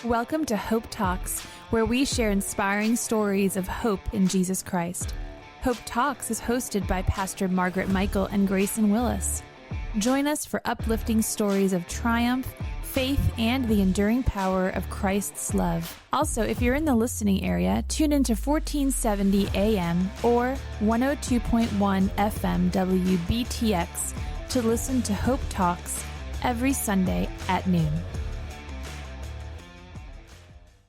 Welcome to Hope Talks, where we share inspiring stories of hope in Jesus Christ. Hope Talks is hosted by Pastor Margaret Michael and Grayson Willis. Join us for uplifting stories of triumph, faith, and the enduring power of Christ's love. Also, if you're in the listening area, tune into 1470 AM or 102.1 FM WBTX to listen to Hope Talks every Sunday at noon.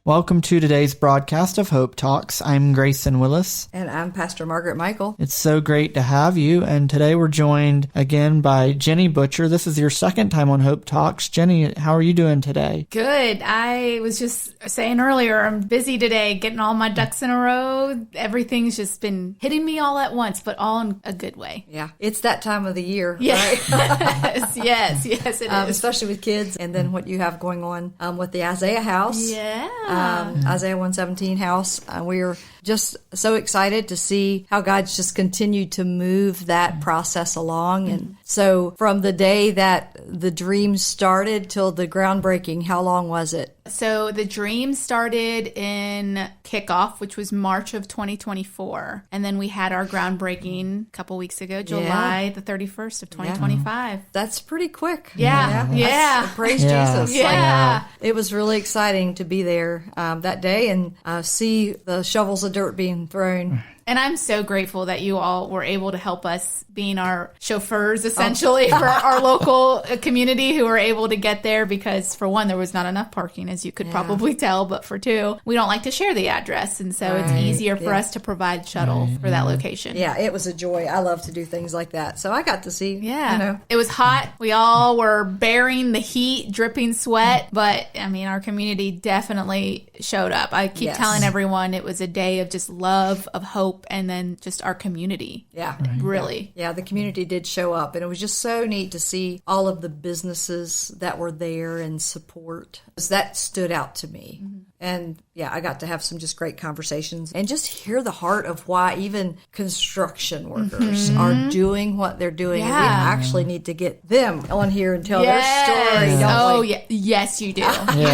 Welcome to today's broadcast of Hope Talks. I'm Grayson Willis. And I'm Pastor Margaret Michael. It's so great to have you. And today we're joined again by Jenny Butcher. This is your second time on Hope Talks. Jenny, how are you doing today? Good. I was just saying earlier, I'm busy today, getting all my ducks in a row. Everything's just been hitting me all at once, but all in a good way. Yeah. It's that time of the year, yes. right? yes, it is. Especially with kids. And then what you have going on with the Isaiah house. Yeah. Isaiah 117 house. We're just so excited to see how God's just continued to move that process along. And so from the day that the dream started till the groundbreaking, how long was it? So the dream started in kickoff, which was March of 2024. And then we had our groundbreaking a couple weeks ago, July the 31st of 2025. That's pretty quick. Yeah. Praise Jesus. Yeah. It was really exciting to be there that day and see the shovels of dirt being thrown. And I'm so grateful that you all were able to help us being our chauffeurs, essentially, for our local community who were able to get there because, for one, there was not enough parking, as you could probably tell. But for two, we don't like to share the address. And so it's easier for us to provide shuttle for that location. Yeah, it was a joy. I love to do things like that. So I got to see, It was hot. We all were bearing the heat, dripping sweat. But, I mean, our community definitely showed up. I keep telling everyone it was a day of just love, of hope, and then just our community. Yeah. Really. Yeah, the community did show up, and it was just so neat to see all of the businesses that were there and support. That stood out to me. Mm-hmm. And yeah, I got to have some just great conversations and just hear the heart of why even construction workers are doing what they're doing. Yeah. And we actually need to get them on here and tell their story, don't we? Yeah. Yes, you do. You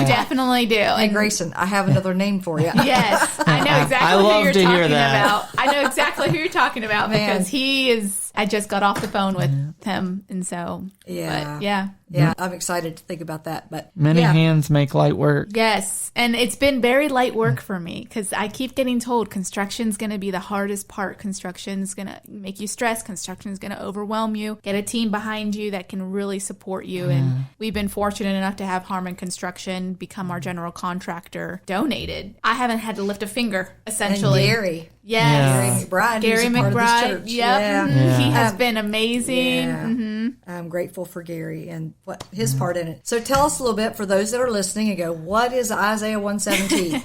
definitely do. And Grayson, I have another name for you. Yes, I know exactly I who love you're to hear talking that. about. I know exactly who you're talking about Man. because he is. I just got off the phone with him, and so Yeah, I'm excited to think about that. But Many hands make light work. Yes, and it's been very light work for me because I keep getting told construction's going to be the hardest part. Construction's going to make you stress. Construction's going to overwhelm you. Get a team behind you that can really support you. And we've been fortunate enough to have Harmon Construction become our general contractor. Donated. I haven't had to lift a finger, essentially. And Gary. Yes. Gary McBride. Yep. Yeah. He has been amazing. Yeah. I'm grateful for Gary and what his part in it. So tell us a little bit for those that are listening and go, what is Isaiah 117?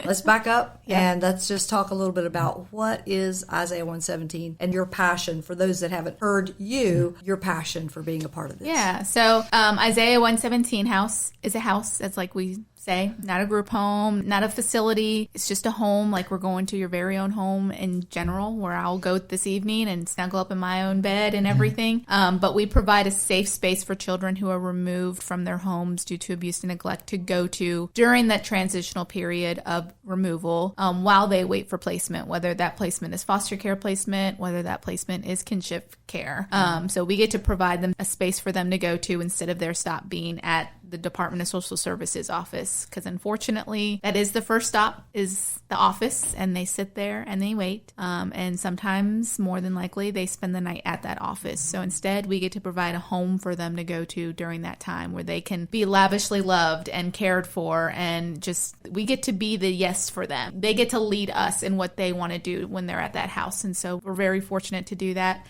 Let's back up and let's just talk a little bit about what is Isaiah 117 and your passion for those that haven't heard your passion for being a part of this. Yeah. So Isaiah 117 house is a house that's like we say, not a group home, not a facility. It's just a home, like we're going to your very own home in general, where I'll go this evening and snuggle up in my own bed and everything. But we provide a safe space for children who are removed from their homes due to abuse and neglect to go to during that transitional period of removal while they wait for placement, whether that placement is foster care placement, whether that placement is kinship care. So we get to provide them a space for them to go to instead of their stop being at the Department of Social Services office, because unfortunately that is the first stop, is the office, and they sit there and they wait, and sometimes more than likely they spend the night at that office. So instead we get to provide a home for them to go to during that time where they can be lavishly loved and cared for, and just we get to be the yes for them. They get to lead us in what they want to do when they're at that house, and so we're very fortunate to do that.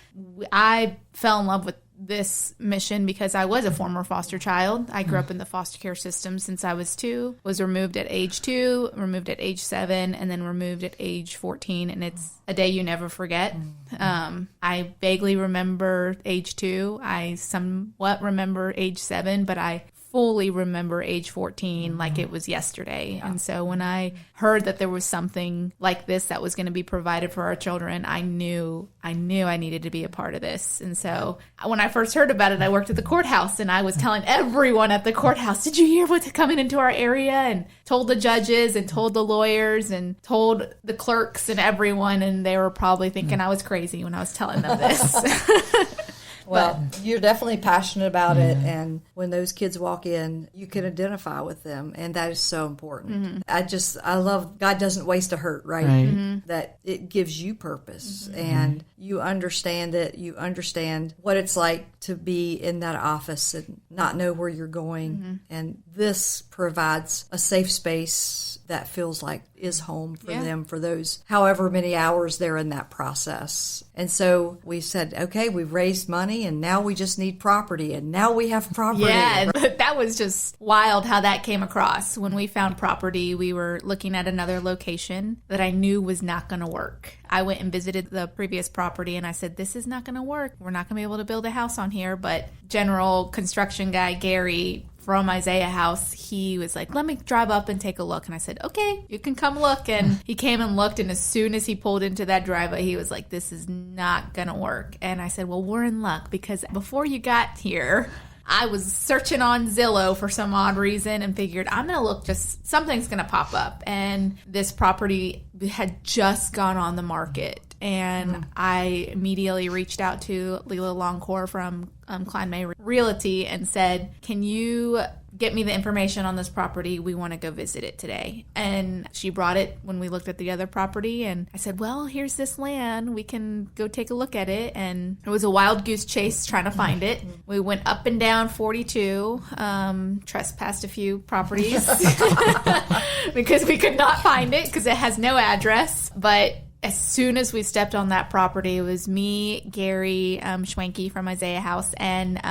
I fell in love with this mission because I was a former foster child. I grew up in the foster care system since I was 2, was removed at age 2, removed at age 7, and then removed at age 14. And it's a day you never forget. I vaguely remember age 2. I somewhat remember age 7, but I fully remember age 14 like it was yesterday. And so when I heard that there was something like this that was going to be provided for our children, I knew I needed to be a part of this. And so when I first heard about it, I worked at the courthouse, and I was telling everyone at the courthouse, did you hear what's coming into our area? And told the judges and told the lawyers and told the clerks and everyone, and they were probably thinking I was crazy when I was telling them this. Well, you're definitely passionate about it, and when those kids walk in, you can identify with them, and that is so important. I love God doesn't waste a hurt, right? That it gives you purpose, and you understand it. You understand what it's like to be in that office and not know where you're going, and this provides a safe space that feels like is home for them for those however many hours they're in that process. And so we said, okay, we've raised money, and now we just need property, and now we have property. Yeah, that was just wild how that came across. When we found property, we were looking at another location that I knew was not going to work. I went and visited the previous property, and I said, this is not going to work. We're not going to be able to build a house on here. But general construction guy, Gary, from Isaiah House, he was like, let me drive up and take a look. And I said, okay, you can come look. And he came and looked, and as soon as he pulled into that driveway, he was like, this is not going to work. And I said, well, we're in luck, because before you got here, I was searching on Zillow for some odd reason and figured I'm going to look, just something's going to pop up. And this property had just gone on the market. And I immediately reached out to Leela Longcore from Klein May Realty and said, can you get me the information on this property? We want to go visit it today. And she brought it when we looked at the other property. And I said, well, here's this land. We can go take a look at it. And it was a wild goose chase trying to find it. We went up and down 42, trespassed a few properties because we could not find it because it has no address. But as soon as we stepped on that property, it was me, Gary Schwenke from Isaiah House, and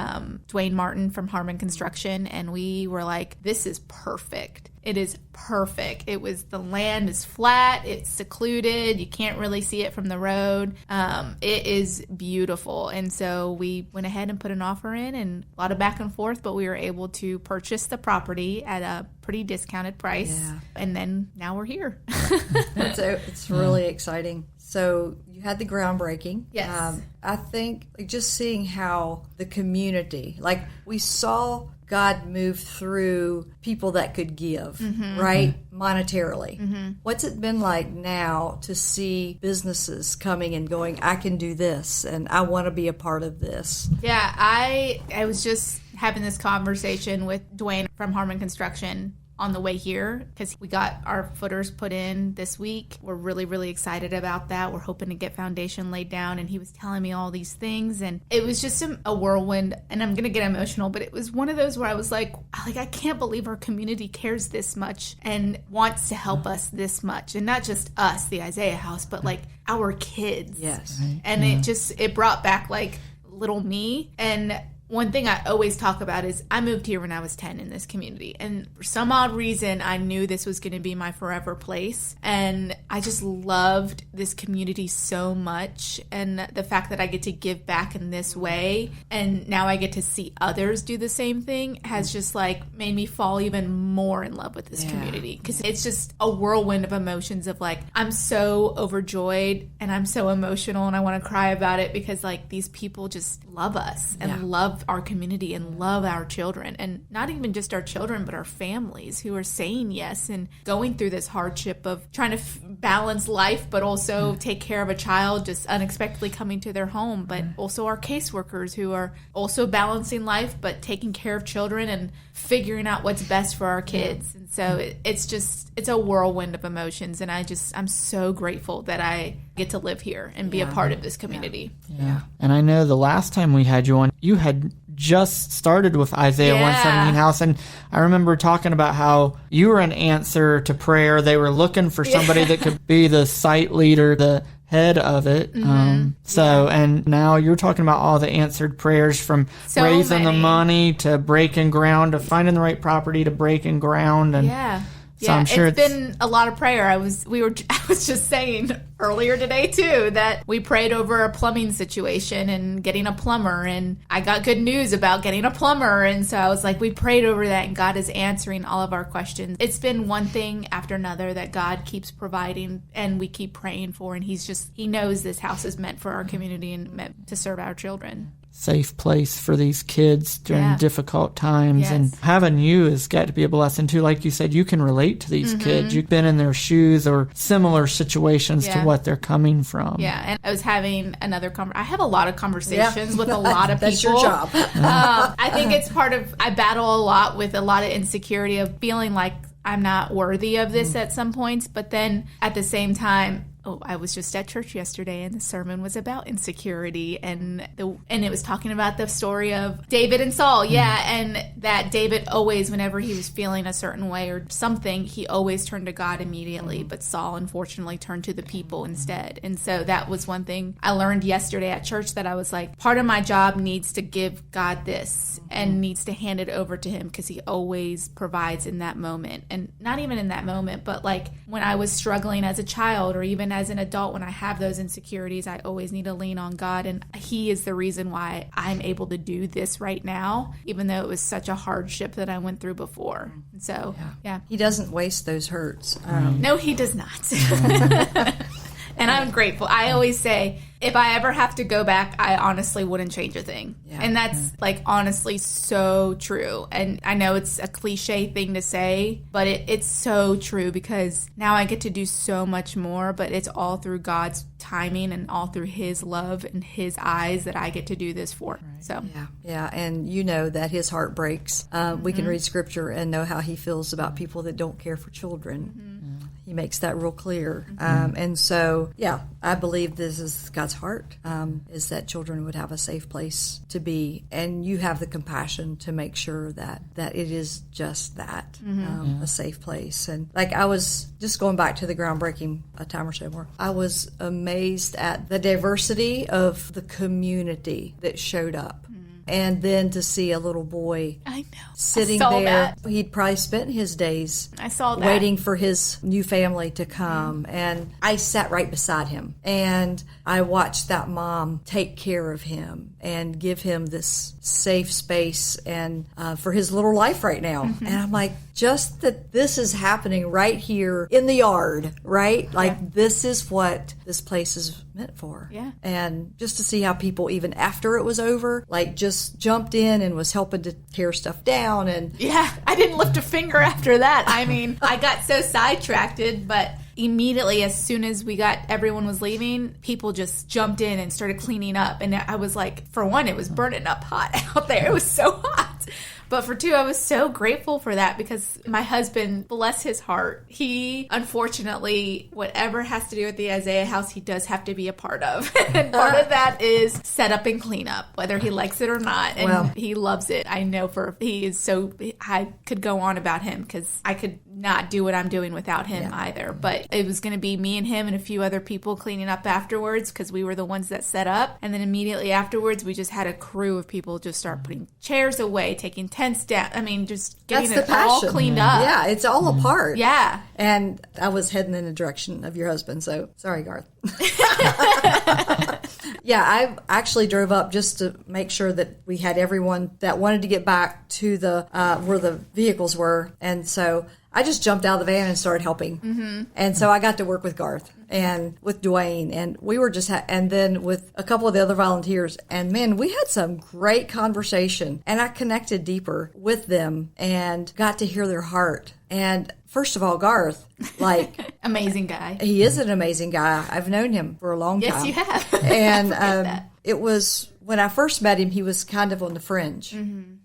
Dwayne Martin from Harmon Construction, and we were like, this is perfect. It is perfect. The land is flat, it's secluded, you can't really see it from the road. It is beautiful. And so we went ahead and put an offer in, and a lot of back and forth, but we were able to purchase the property at a pretty discounted price. Yeah. And then now we're here. It's really exciting. So you had the groundbreaking. Yes. I think just seeing how the community, like we saw God move through people that could give, right? Monetarily. What's it been like now to see businesses coming and going, I can do this and I want to be a part of this? Yeah, I was just having this conversation with Dwayne from Harmon Construction on the way here, because we got our footers put in this week. We're really, really excited about that. We're hoping to get foundation laid down, and he was telling me all these things, and it was just a whirlwind, and I'm gonna get emotional, but it was one of those where I was like I can't believe our community cares this much and wants to help us this much, and not just us, the Isaiah House, but like our kids. Yes. And it brought back like little me. And one thing I always talk about is I moved here when I was 10 in this community. And for some odd reason, I knew this was going to be my forever place. And I just loved this community so much. And the fact that I get to give back in this way, and now I get to see others do the same thing, has just like made me fall even more in love with this community. Because it's just a whirlwind of emotions of like, I'm so overjoyed and I'm so emotional and I want to cry about it, because like these people just love us and love our community and love our children, and not even just our children, but our families who are saying yes and going through this hardship of trying to balance life, but also take care of a child just unexpectedly coming to their home, but also our caseworkers who are also balancing life, but taking care of children and figuring out what's best for our kids. And so it's a whirlwind of emotions, and I'm so grateful that I get to live here and be a part of this community. Yeah. And I know the last time we had you on, you had just started with Isaiah 117 House, and I remember talking about how you were an answer to prayer. They were looking for somebody that could be the site leader, the head of it. And now you're talking about all the answered prayers, from raising the money to breaking ground to finding the right property to breaking ground. And So I'm sure it's been a lot of prayer. I was just saying earlier today too that we prayed over a plumbing situation and getting a plumber, and I got good news about getting a plumber, and so I was like, we prayed over that, and God is answering all of our questions. It's been one thing after another that God keeps providing, and we keep praying for, and He knows this house is meant for our community and meant to serve our children. Safe place for these kids during difficult times. Yes. And having you has got to be a blessing too. Like you said, you can relate to these kids. You've been in their shoes or similar situations to what they're coming from. Yeah, and I was having I have a lot of conversations with a lot of people. That's your job. I think it's I battle a lot with a lot of insecurity of feeling like I'm not worthy of this at some points, but then at the same time, I was just at church yesterday, and the sermon was about insecurity, and it was talking about the story of David and Saul. Yeah, and that David always, whenever he was feeling a certain way or something, he always turned to God immediately. But Saul, unfortunately, turned to the people instead. And so that was one thing I learned yesterday at church, that I was like, part of my job needs to give God this and needs to hand it over to Him, because He always provides in that moment. And not even in that moment, but like when I was struggling as a child or even as an adult, when I have those insecurities, I always need to lean on God, and He is the reason why I'm able to do this right now, even though it was such a hardship that I went through before. And so, He doesn't waste those hurts. No, He does not. And I'm grateful. I always say, if I ever have to go back, I honestly wouldn't change a thing. Yeah. And that's like honestly so true. And I know it's a cliche thing to say, but it's so true, because now I get to do so much more, but it's all through God's timing and all through His love and His eyes that I get to do this for. Right. So yeah, and you know that His heart breaks. We can read Scripture and know how He feels about people that don't care for children. He makes that real clear. And so, I believe this is God's heart, is that children would have a safe place to be. And you have the compassion to make sure that it is just that, a safe place. And like, I was just going back to the groundbreaking a time or so more, I was amazed at the diversity of the community that showed up. And then to see a little boy sitting there. He'd probably spent his days waiting for his new family to come. And I sat right beside him. And I watched that mom take care of him and give him this safe space and for his little life right now. And I'm like, just that this is happening right here in the yard, right? Like, this is what this place is meant for. Yeah. And just to see how people, even after it was over, like just jumped in and was helping to tear stuff down. And I didn't lift a finger after that. I mean, I got so sidetracked, but immediately, as soon as everyone was leaving, people just jumped in and started cleaning up. And I was like, for one, it was burning up hot out there. It was so hot. But for two, I was so grateful for that, because my husband, bless his heart, he, unfortunately, whatever has to do with the Isaiah house, he does have to be a part of. And part of that is set up and clean up, whether he likes it or not. And he loves it. I know I could go on about him, because I could not do what I'm doing without him either. But it was going to be me and him and a few other people cleaning up afterwards, because we were the ones that set up. And then immediately afterwards, we just had a crew of people just start putting chairs away, taking tents down. I mean, just getting it all cleaned up. Yeah, it's all a part. Yeah. And I was heading in the direction of your husband, so sorry, Garth. I actually drove up just to make sure that we had everyone that wanted to get back to the where the vehicles were. And so I just jumped out of the van and started helping. And so I got to work with Garth and with Dwayne, and we were just and then with a couple of the other volunteers, and man, we had some great conversation, and I connected deeper with them and got to hear their heart. And first of all, Garth, like, amazing guy. He is an amazing guy. I've known him for a long time. Yes, you have. And it was when I first met him, he was kind of on the fringe.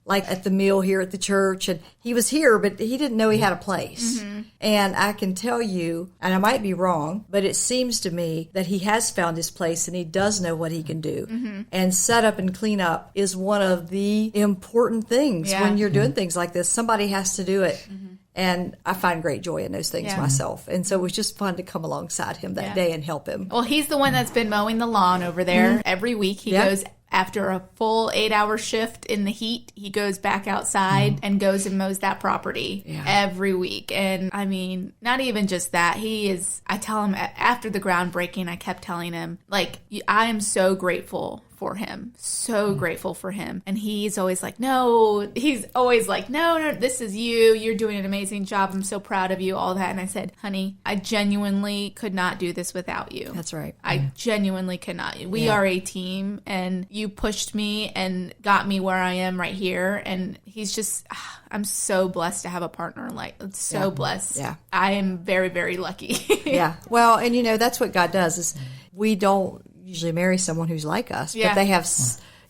Like at the meal here at the church, and he was here, but he didn't know he had a place. And I can tell you, and I might be wrong, but it seems to me that he has found his place and he does know what he can do. And set up and clean up is one of the important things when you're doing things like this. Somebody has to do it. And I find great joy in those things myself. And so it was just fun to come alongside him that day and help him. Well, he's the one that's been mowing the lawn over there every week. He goes after a full 8-hour shift in the heat, he goes back outside and goes and mows that property every week. And I mean, not even just that. I tell him after the groundbreaking, I kept telling him, like, I am so grateful for him. So grateful for him. And he's always like, no, this is you. You're doing an amazing job. I'm so proud of you, all that. And I said, honey, I genuinely could not do this without you. That's right. I genuinely could not. We are a team, and you pushed me and got me where I am right here. And he's just, I'm so blessed to have a partner blessed. Yeah. I am very, very lucky. Yeah. Well, and that's what God does is we don't usually marry someone who's like us, but they have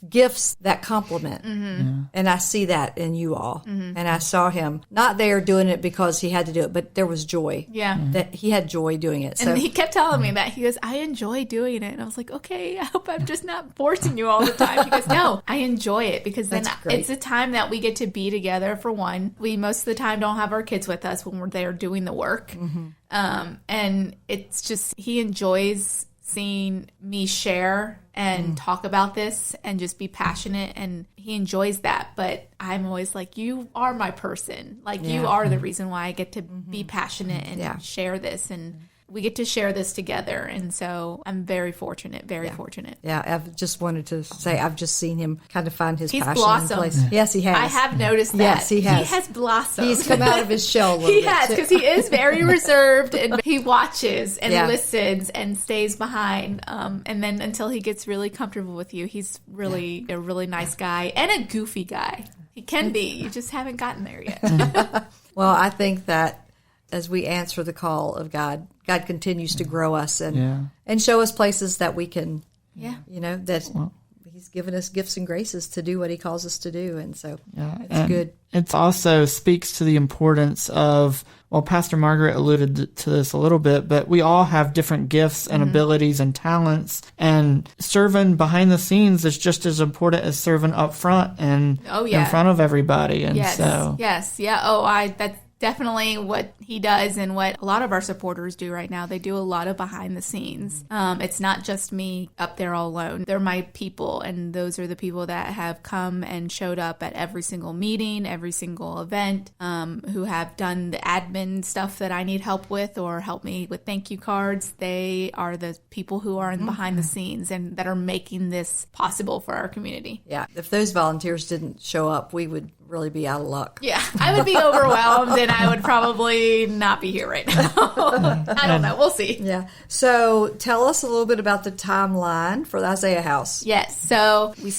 gifts that complement. And I see that in you all. And I saw him not there doing it because he had to do it, but there was joy. Yeah. That he had joy doing it. And he kept telling me that. He goes, I enjoy doing it. And I was like, okay, I hope I'm just not forcing you all the time. He goes, no, I enjoy it because then it's a time that we get to be together for one. We most of the time don't have our kids with us when we're there doing the work. And it's just, he enjoys seeing me share and talk about this and just be passionate, and he enjoys that. But I'm always like, you are my person. Like, you are the reason why I get to be passionate and share this, and we get to share this together. And so I'm very fortunate, fortunate. Yeah, I've just wanted to say I've just seen him kind of find his passion blossomed. in place. Yes, he has. I have noticed that. Yes, he has. He has blossomed. He's come out of his shell a little bit. He has, because he is very reserved, and he watches and listens and stays behind. And then until he gets really comfortable with you, he's really a really nice guy and a goofy guy. He can be. You just haven't gotten there yet. Well, I think that as we answer the call of God, God continues to grow us and show us places that we can, that He's given us gifts and graces to do what He calls us to do. And so it's good. It also speaks to the importance of, well, Pastor Margaret alluded to this a little bit, but we all have different gifts and abilities and talents, and serving behind the scenes is just as important as serving up front and in front of everybody. And that's definitely what he does and what a lot of our supporters do right now. They do a lot of behind the snes. It's not just me up there all alone. They're my people, and those are the people that have come and showed up at every single meeting, every single event, who have done the admin stuff that I need help with or help me with thank you cards. They are the people who are in behind the scenes and that are making this possible for our community. Yeah. If those volunteers didn't show up, we would really be out of luck. Yeah, I would be overwhelmed, and I would probably not be here right now. I don't know. We'll see. Yeah. So tell us a little bit about the timeline for the Isaiah House. Yes. So we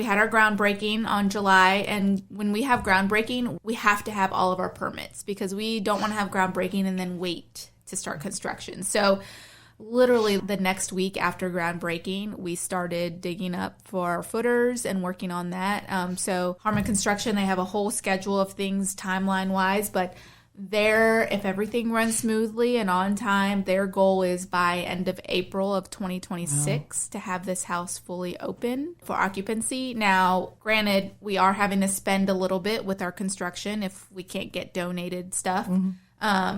had our groundbreaking on July, and when we have groundbreaking, we have to have all of our permits because we don't want to have groundbreaking and then wait to start construction. So literally the next week after groundbreaking, we started digging up for our footers and working on that. So Harmon Construction, they have a whole schedule of things timeline-wise, but if everything runs smoothly and on time, their goal is by end of April of 2026 to have this house fully open for occupancy. Now, granted, we are having to spend a little bit with our construction if we can't get donated stuff.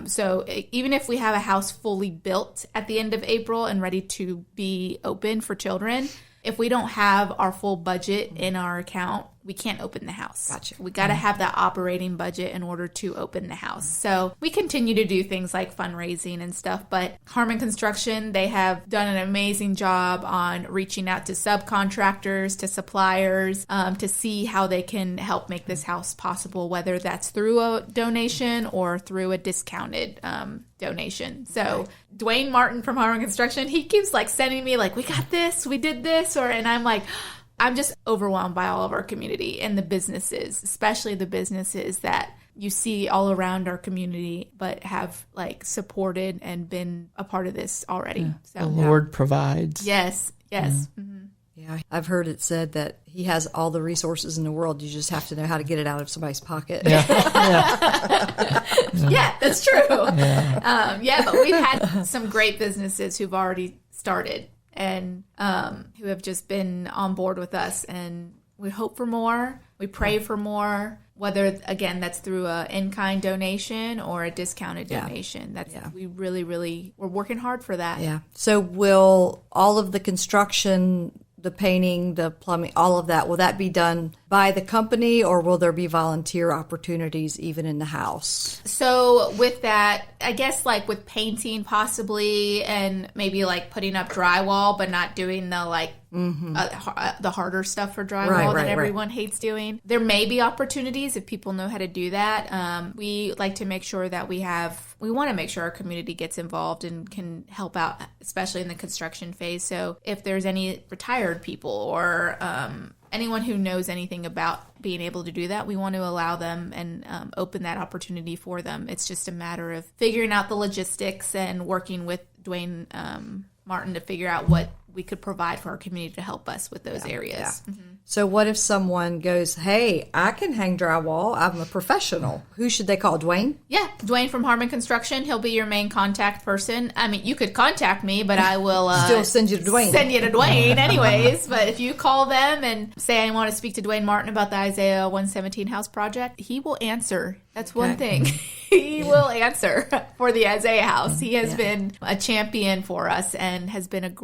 So even if we have a house fully built at the end of April and ready to be open for children, if we don't have our full budget in our account, we can't open the house. Gotcha. We got to have that operating budget in order to open the house. So we continue to do things like fundraising and stuff, but Harmon Construction, they have done an amazing job on reaching out to subcontractors, to suppliers, to see how they can help make this house possible, whether that's through a donation or through a discounted donation. So Dwayne Martin from Harmon Construction, he keeps sending me we got this, we did this, and I'm like, I'm just overwhelmed by all of our community and the businesses, especially the businesses that you see all around our community, but have supported and been a part of this already. Yeah. So the Lord provides. Yes. Yeah, I've heard it said that He has all the resources in the world. You just have to know how to get it out of somebody's pocket. Yeah, that's true. But we've had some great businesses who've already started and who have just been on board with us. And we hope for more. We pray for more, whether, again, that's through an in-kind donation or a discounted donation. We really, really, we're working hard for that. Yeah. So will all of the construction the painting, the plumbing, all of that, will that be done by the company, or will there be volunteer opportunities even in the house? So with that, I guess like with painting possibly, and maybe like putting up drywall, but not doing the like the harder stuff for drywall that everyone hates doing. There may be opportunities if people know how to do that. We like to make sure that we want to make sure our community gets involved and can help out, especially in the construction phase. So if there's any retired people or anyone who knows anything about being able to do that, we want to allow them and open that opportunity for them. It's just a matter of figuring out the logistics and working with Dwayne Martin to figure out what we could provide for our community to help us with those areas. Yeah. Mm-hmm. So what if someone goes, hey, I can hang drywall, I'm a professional. Who should they call, Dwayne? Yeah, Dwayne from Harmon Construction. He'll be your main contact person. I mean, you could contact me, but I will still send you to Dwayne. Send you to Dwayne anyways. But if you call them and say, I want to speak to Dwayne Martin about the Isaiah 117 house project, he will answer. That's one thing. He will answer for the Isaiah house. He has been a champion for us and has been an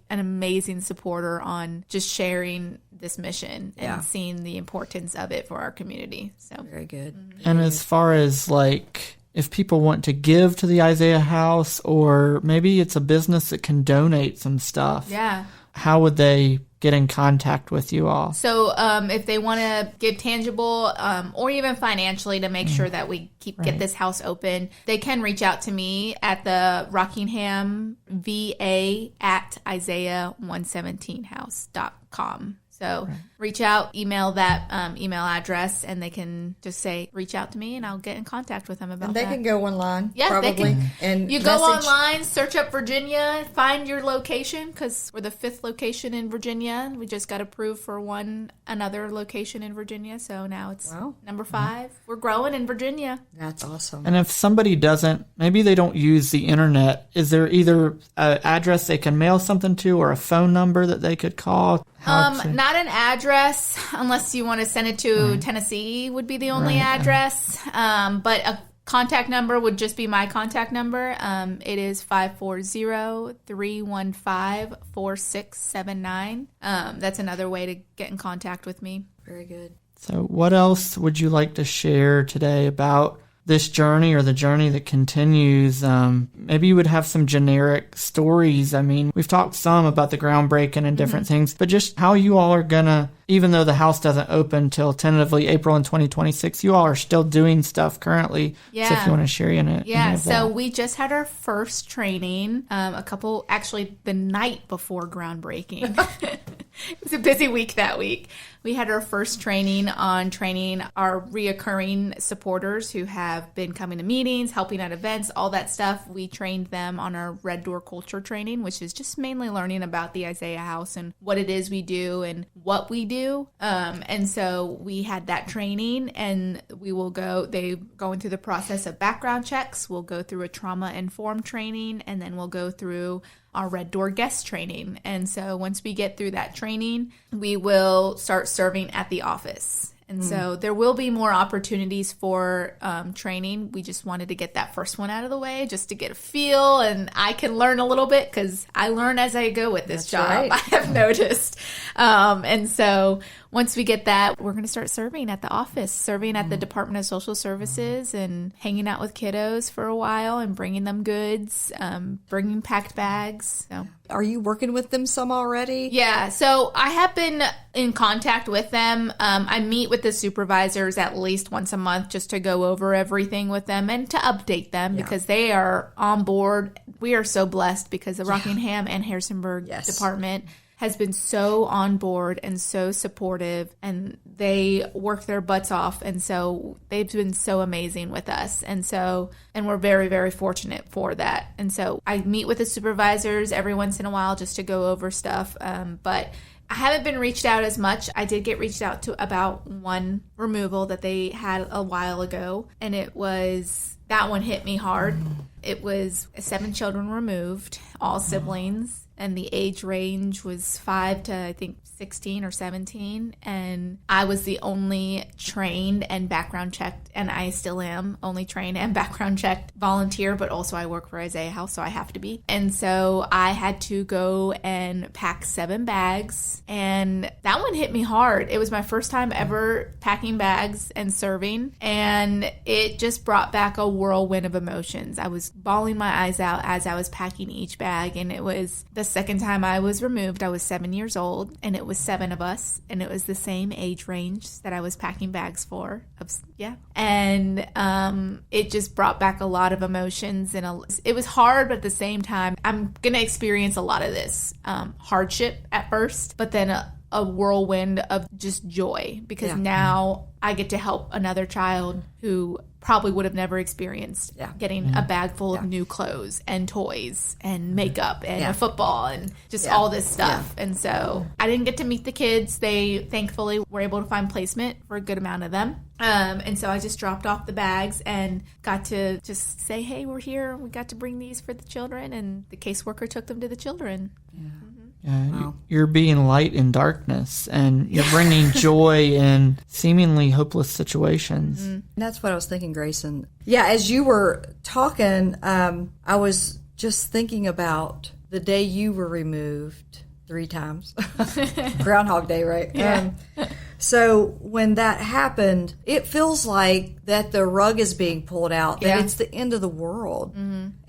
amazing supporter on just sharing this mission and seeing the importance of it for our community. So very good. And as far as like if people want to give to the Isaiah house, or maybe it's a business that can donate some stuff, how would they get in contact with you all? So if they want to give tangible or even financially to make sure that we get this house open, they can reach out to me at the Rockingham VA at Isaiah117house.com. So reach out, email that email address, and they can just say, reach out to me, and I'll get in contact with them about that. And they can go online, probably. They can. And you go online, search up Virginia, find your location, because we're the 5th location in Virginia. We just got approved for another location in Virginia, so now it's number 5. We're growing in Virginia. That's awesome. And if somebody maybe they don't use the internet, is there either an address they can mail something to or a phone number that they could call? Not an address, unless you want to send it to Tennessee would be the only address. But a contact number would just be my contact number. It is 540-315-4679. That's another way to get in contact with me. Very good. So what else would you like to share today about this journey or the journey that continues? Maybe you would have some generic stories. I mean, we've talked some about the groundbreaking and different things, but just how you all are gonna, even though the house doesn't open till tentatively April in 2026, you all are still doing stuff currently. Yeah. So if you want to share in it. Yeah. So we just had our first training, actually the night before groundbreaking. It was a busy week that week. We had our first training on training our reoccurring supporters who have been coming to meetings, helping at events, all that stuff. We trained them on our Red Door Culture training, which is just mainly learning about the Isaiah House and what it is we do and what we do. And so we had that training, and they going through the process of background checks. We'll go through a trauma-informed training, and then we'll go through our Red Door guest training. And so once we get through that training, we will start serving at the office. And so there will be more opportunities for training. We just wanted to get that first one out of the way just to get a feel, and I can learn a little bit because I learn as I go with this job. Right. I have noticed. And so once we get that, we're going to start serving at the office, serving at the Department of Social Services and hanging out with kiddos for a while and bringing them goods, bringing packed bags. So. Are you working with them some already? Yeah, so I have been in contact with them. I meet with the supervisors at least once a month just to go over everything with them and to update them because they are on board. We are so blessed because the Rockingham and Harrisonburg department has been so on board and so supportive, and they work their butts off, and so they've been so amazing with us, and we're very, very fortunate for that. And so I meet with the supervisors every once in a while just to go over stuff, but I haven't been reached out as much. I did get reached out to about one removal that they had a while ago, and that one hit me hard. It was 7 children removed, all siblings. and the age range was 5 to, I think, 16 or 17. And I was the only trained and background checked, and I still am only trained and background checked volunteer, but also I work for Isaiah House, so I have to be. And so I had to go and pack 7 bags, and that one hit me hard. It was my first time ever packing bags and serving, and it just brought back a whirlwind of emotions. I was bawling my eyes out as I was packing each bag, and it was the second time I was removed. I was 7 years old, and it was 7 of us, and it was the same age range that I was packing bags for. And it just brought back a lot of emotions, and it was hard, but at the same time, I'm going to experience a lot of this hardship at first, but then a whirlwind of just joy, because now I get to help another child who probably would have never experienced getting a bag full of new clothes and toys and makeup and a football and just all this stuff. And so I didn't get to meet the kids. They thankfully were able to find placement for a good amount of them. And so I just dropped off the bags and got to just say, hey, we're here. We got to bring these for the children. And the caseworker took them to the children. You're being light in darkness, and you're bringing joy in seemingly hopeless situations. And that's what I was thinking, Grayson. Yeah, as you were talking, I was just thinking about the day you were removed 3 times. Groundhog Day, right? Yeah. So when that happened, it feels like that the rug is being pulled out, that it's the end of the world.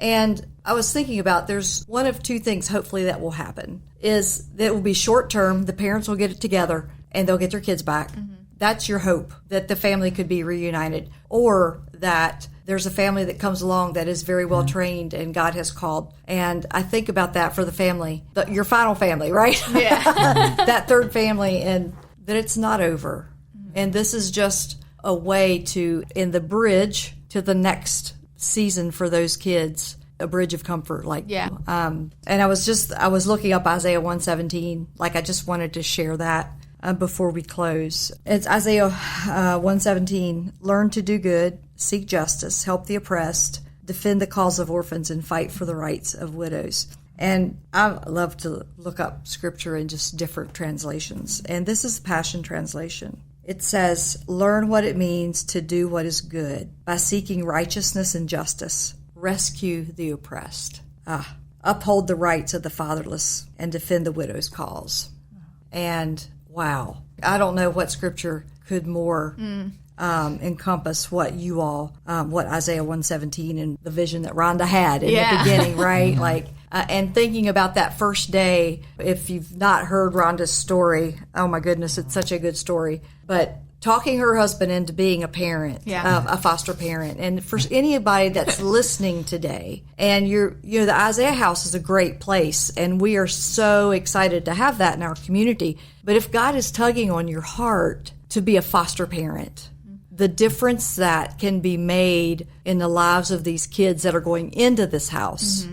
And I was thinking about, there's one of 2 things hopefully that will happen, is that it will be short term, the parents will get it together and they'll get their kids back. That's your hope, that the family could be reunited, or that there's a family that comes along that is very well trained and God has called. And I think about that for the family, your final family, right? Yeah. That third family, and that it's not over. And this is just a way to, in the bridge to the next season for those kids, a bridge of comfort. And I was looking up Isaiah 117. I just wanted to share that before we close. It's Isaiah 117. Learn to do good, seek justice, help the oppressed, defend the cause of orphans, and fight for the rights of widows. And I love to look up scripture in just different translations. And this is the Passion Translation. It says, learn what it means to do what is good by seeking righteousness and justice. Rescue the oppressed. Uphold the rights of the fatherless and defend the widow's cause. And wow, I don't know what scripture could more encompass what you all, what Isaiah 117 and the vision that Rhonda had in the beginning, right? And thinking about that first day, if you've not heard Rhonda's story, oh my goodness, it's such a good story. But talking her husband into being a parent, a foster parent. And for anybody that's listening today, and the Isaiah House is a great place, and we are so excited to have that in our community. But if God is tugging on your heart to be a foster parent, the difference that can be made in the lives of these kids that are going into this house.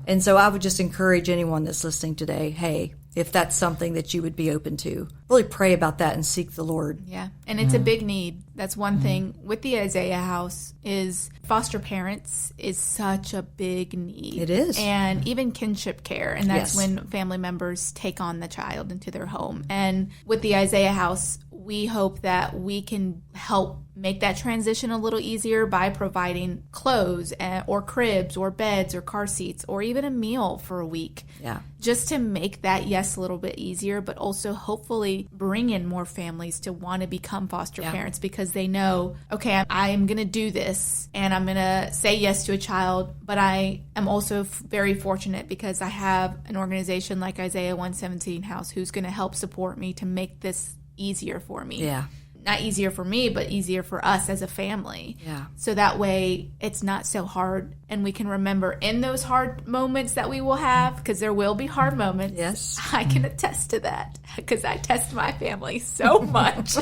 And so I would just encourage anyone that's listening today, hey, if that's something that you would be open to, really pray about that and seek the Lord. Yeah, and it's a big need. That's one thing with the Isaiah House, is foster parents is such a big need. It is. And even kinship care, and that's when family members take on the child into their home. And with the Isaiah House, we hope that we can help make that transition a little easier by providing clothes or cribs or beds or car seats or even a meal for a week. Yeah. Just to make that, a little bit easier, but also hopefully bring in more families to want to become foster parents, because they know, okay, I am going to do this and I'm going to say yes to a child, but I am also very fortunate because I have an organization like Isaiah 117 House who's going to help support me to make this easier for me. Yeah. Not easier for me, but easier for us as a family. Yeah. So that way it's not so hard, and we can remember in those hard moments that we will have, because there will be hard moments. Yes. I can attest to that because I test my family so much.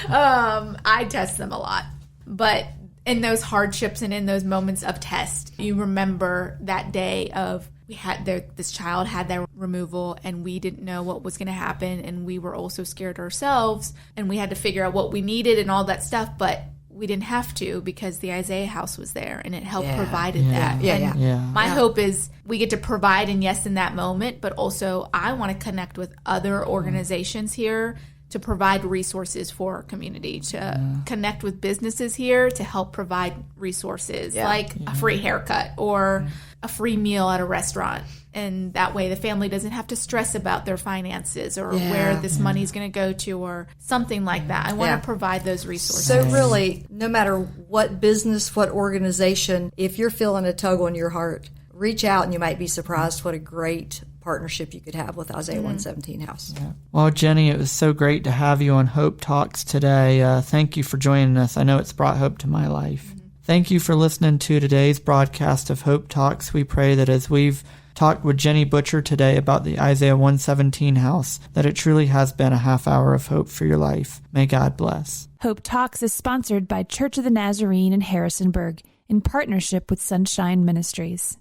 I test them a lot. But in those hardships and in those moments of test, you remember that day of this child had their removal and we didn't know what was going to happen, and we were also scared ourselves, and we had to figure out what we needed and all that stuff. But we didn't have to because the Isaiah House was there and it helped Yeah. provided Yeah. that. Yeah, And yeah. my hope is we get to provide, and yes, in that moment, but also I want to connect with other organizations here to provide resources for our community, to connect with businesses here to help provide resources like a free haircut or a free meal at a restaurant. And that way the family doesn't have to stress about their finances or where this money is going to go to or something like that. I want to provide those resources. So really, no matter what business, what organization, if you're feeling a tug on your heart, reach out and you might be surprised what a great partnership you could have with Isaiah 117 House. Yeah. Well, Jenny, it was so great to have you on Hope Talks today. Thank you for joining us. I know it's brought hope to my life. Thank you for listening to today's broadcast of Hope Talks. We pray that as we've talked with Jenny Butcher today about the Isaiah 117 house, that it truly has been a half hour of hope for your life. May God bless. Hope Talks is sponsored by Church of the Nazarene in Harrisonburg in partnership with Sunshine Ministries.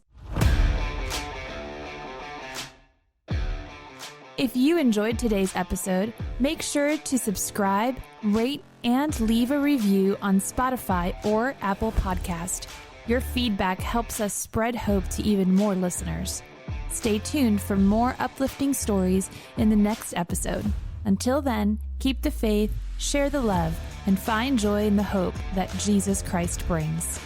If you enjoyed today's episode, make sure to subscribe, rate, and leave a review on Spotify or Apple Podcast. Your feedback helps us spread hope to even more listeners. Stay tuned for more uplifting stories in the next episode. Until then, keep the faith, share the love, and find joy in the hope that Jesus Christ brings.